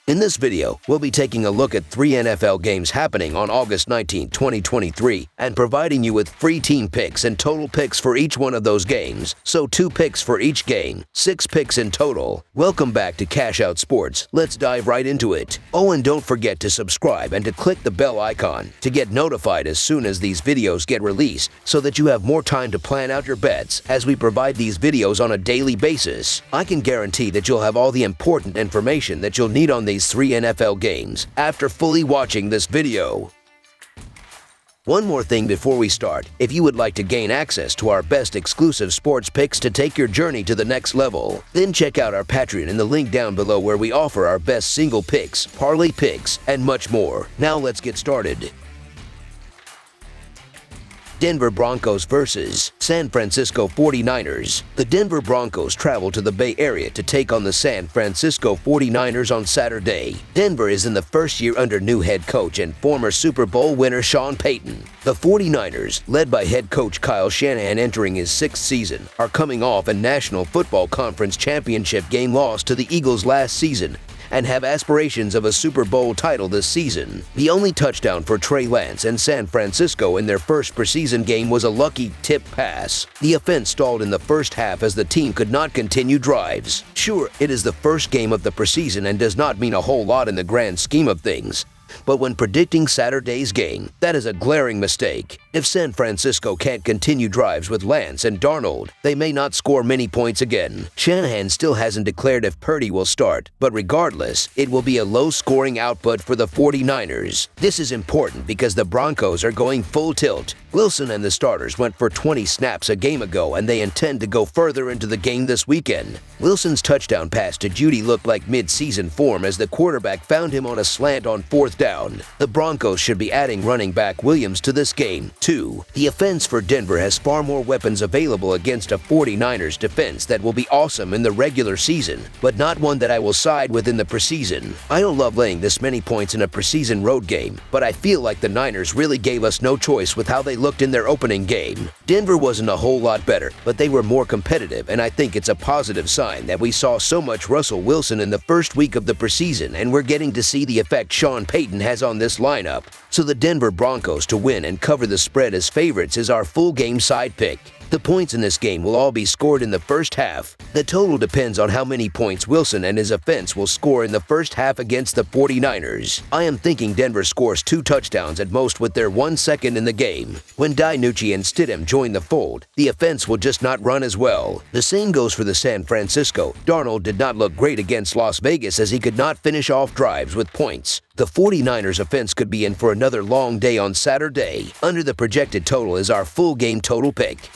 In this video, we'll be taking a look at 3 NFL games happening on August 19, 2023, and providing you with free team picks and total picks for each one of those games. So 2 picks for each game, 6 picks in total. Welcome back to Cash Out Sports. Let's dive right into it. Oh, and don't forget to subscribe and to click the bell icon to get notified as soon as these videos get released, so that you have more time to plan out your bets as we provide these videos on a daily basis. I can guarantee that you'll have all the important information that you'll need on these 3 NFL games after fully watching this video. One more thing before we start. If you would like to gain access to our best exclusive sports picks to take your journey to the next level, then check out our Patreon in the link down below, where we offer our best single picks, parlay picks, and much more. Now let's get started. Denver Broncos versus San Francisco 49ers. The Denver Broncos travel to the Bay Area to take on the San Francisco 49ers on Saturday. Denver is in the first year under new head coach and former Super Bowl winner Sean Payton. The 49ers, led by head coach Kyle Shanahan entering his 6th season, are coming off a National Football Conference championship game loss to the Eagles last season and have aspirations of a Super Bowl title this season. The only touchdown for Trey Lance and San Francisco in their first preseason game was a lucky tip pass. The offense stalled in the first half as the team could not continue drives. Sure, it is the first game of the preseason and does not mean a whole lot in the grand scheme of things, but when predicting Saturday's game, that is a glaring mistake. If San Francisco can't continue drives with Lance and Darnold, they may not score many points again. Shanahan still hasn't declared if Purdy will start, but regardless, it will be a low-scoring output for the 49ers. This is important because the Broncos are going full tilt. Wilson and the starters went for 20 snaps a game ago, and they intend to go further into the game this weekend. Wilson's touchdown pass to Jeudy looked like mid-season form as the quarterback found him on a slant on 4th down. The Broncos should be adding running back Williams to this game, too. The offense for Denver has far more weapons available against a 49ers defense that will be awesome in the regular season, but not one that I will side with in the preseason. I don't love laying this many points in a preseason road game, but I feel like the Niners really gave us no choice with how they looked in their opening game. Denver wasn't a whole lot better, but they were more competitive, and I think it's a positive sign that we saw so much Russell Wilson in the first week of the preseason, and we're getting to see the effect Sean Payton has on this lineup. So the Denver Broncos to win and cover the spread as favorites is our full game side pick. The points in this game will all be scored in the first half. The total depends on how many points Wilson and his offense will score in the first half against the 49ers. I am thinking Denver scores 2 touchdowns at most with their 1 second in the game. When DiNucci and Stidham join the fold, the offense will just not run as well. The same goes for the San Francisco. Darnold did not look great against Las Vegas as he could not finish off drives with points. The 49ers offense could be in for another long day on Saturday. Under the projected total is our full game total pick.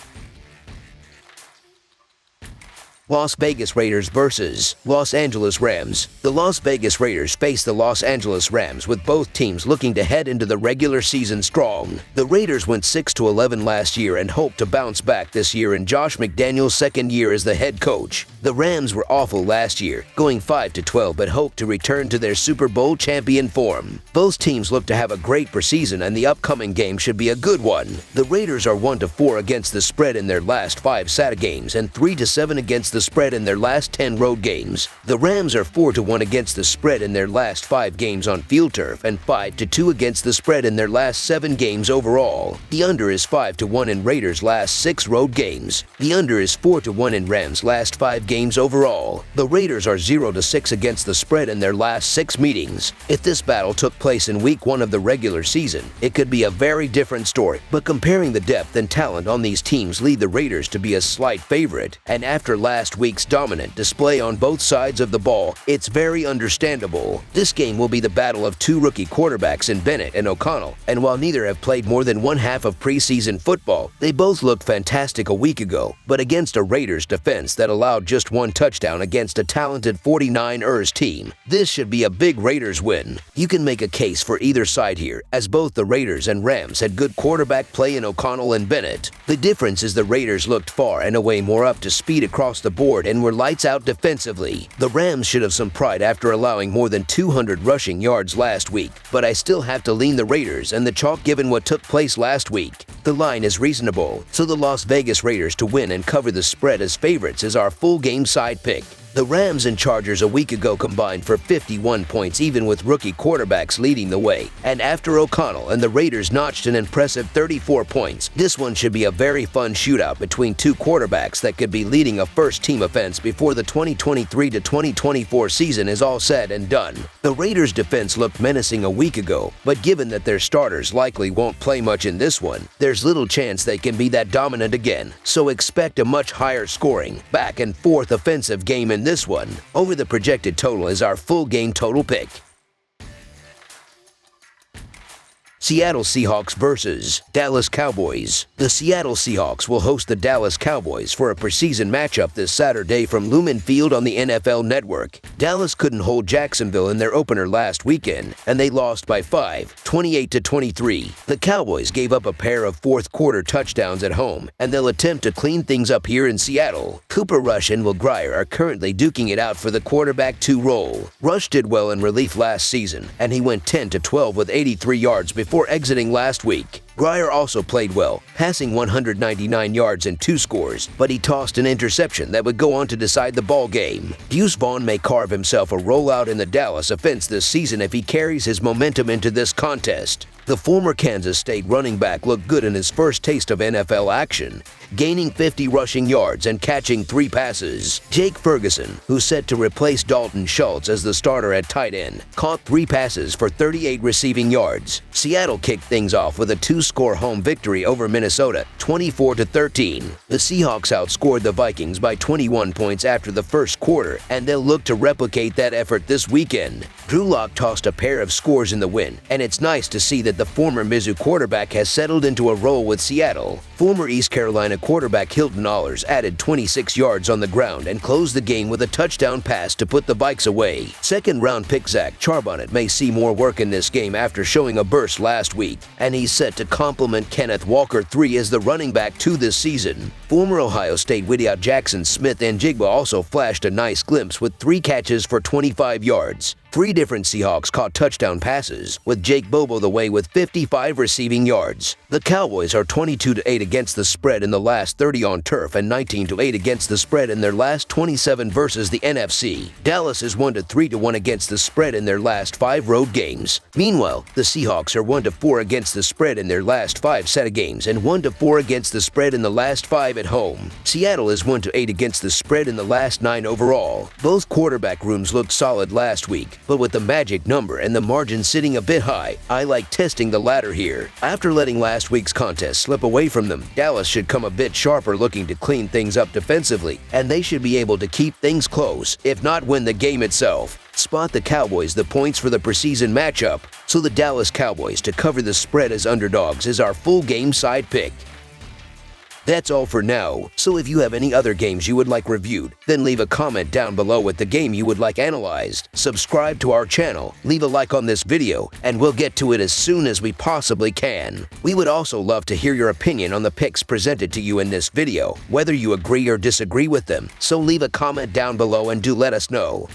Las Vegas Raiders versus Los Angeles Rams. The Las Vegas Raiders face the Los Angeles Rams, with both teams looking to head into the regular season strong. The Raiders went 6-11 last year and hope to bounce back this year in Josh McDaniels' second year as the head coach. The Rams were awful last year, going 5-12, but hope to return to their Super Bowl champion form. Both teams look to have a great preseason, and the upcoming game should be a good one. The Raiders are 1-4 against the spread in their last 5 SATA games and 3-7 against the spread in their last 10 road games. The Rams are 4-1 against the spread in their last 5 games on field turf and 5-2 against the spread in their last 7 games overall. The under is 5-1 in Raiders' last 6 road games. The under is 4-1 in Rams' last 5 games overall. The Raiders are 0-6 against the spread in their last 6 meetings. If this battle took place in week 1 of the regular season, it could be a very different story, but comparing the depth and talent on these teams lead the Raiders to be a slight favorite, and after last week's dominant display on both sides of the ball, it's very understandable. This game will be the battle of 2 rookie quarterbacks in Bennett and O'Connell, and while neither have played more than 1/2 of preseason football, they both looked fantastic a week ago, but against a Raiders defense that allowed just 1 touchdown against a talented 49ers team. This should be a big Raiders win. You can make a case for either side here, as both the Raiders and Rams had good quarterback play in O'Connell and Bennett. The difference is the Raiders looked far and away more up to speed across the board and were lights out defensively. The Rams should have some pride after allowing more than 200 rushing yards last week, but I still have to lean the Raiders and the chalk given what took place last week. The line is reasonable, so the Las Vegas Raiders to win and cover the spread as favorites is our full game side pick. The Rams and Chargers a week ago combined for 51 points even with rookie quarterbacks leading the way, and after O'Connell and the Raiders notched an impressive 34 points, this one should be a very fun shootout between two quarterbacks that could be leading a first-team offense before the 2023 to 2024 season is all said and done. The Raiders' defense looked menacing a week ago, but given that their starters likely won't play much in this one, there's little chance they can be that dominant again, so expect a much higher scoring, back-and-forth offensive game in this one. Over the projected total is our full game total pick. Seattle Seahawks versus Dallas Cowboys. The Seattle Seahawks will host the Dallas Cowboys for a preseason matchup this Saturday from Lumen Field on the NFL Network. Dallas couldn't hold Jacksonville in their opener last weekend, and they lost by 5, 28-23. The Cowboys gave up a pair of fourth-quarter touchdowns at home, and they'll attempt to clean things up here in Seattle. Cooper Rush and Will Grier are currently duking it out for the quarterback 2 role. Rush did well in relief last season, and he went 10-12 with 83 yards before exiting last week. Grier also played well, passing 199 yards and 2 scores, but he tossed an interception that would go on to decide the ball game. Deuce Vaughn may carve himself a rollout in the Dallas offense this season if he carries his momentum into this contest. The former Kansas State running back looked good in his first taste of NFL action, gaining 50 rushing yards and catching 3 passes. Jake Ferguson, who's set to replace Dalton Schultz as the starter at tight end, caught 3 passes for 38 receiving yards. Seattle kicked things off with a 2-score home victory over Minnesota, 24-13. The Seahawks outscored the Vikings by 21 points after the first quarter, and they'll look to replicate that effort this weekend. Drew Lock tossed a pair of scores in the win, and it's nice to see that the former Mizzou quarterback has settled into a role with Seattle. Former East Carolina quarterback Hilton Allers added 26 yards on the ground and closed the game with a touchdown pass to put the Vikes away. Second-round pick Zach Charbonnet may see more work in this game after showing a burst last week, and he's set to complement Kenneth Walker III as the running back 2 this season. Former Ohio State wideout Jackson Smith-Njigba also flashed a nice glimpse with 3 catches for 25 yards. 3 different Seahawks caught touchdown passes, with Jake Bobo the way with 55 receiving yards. The Cowboys are 22-8 against the spread in the last 30 on turf and 19-8 against the spread in their last 27 versus the NFC. Dallas is 1-3-1 against the spread in their last 5 road games. Meanwhile, the Seahawks are 1-4 against the spread in their last 5 set of games and 1-4 against the spread in the last 5 at home. Seattle is 1-8 against the spread in the last 9 overall. Both quarterback rooms looked solid last week, but with the magic number and the margin sitting a bit high, I like testing the latter here. After letting last week's contest slip away from them, Dallas should come a bit sharper looking to clean things up defensively, and they should be able to keep things close, if not win the game itself. Spot the Cowboys the points for the preseason matchup, so the Dallas Cowboys to cover the spread as underdogs is our full game side pick. That's all for now, so if you have any other games you would like reviewed, then leave a comment down below with the game you would like analyzed. Subscribe to our channel, leave a like on this video, and we'll get to it as soon as we possibly can. We would also love to hear your opinion on the picks presented to you in this video, whether you agree or disagree with them, so leave a comment down below and do let us know.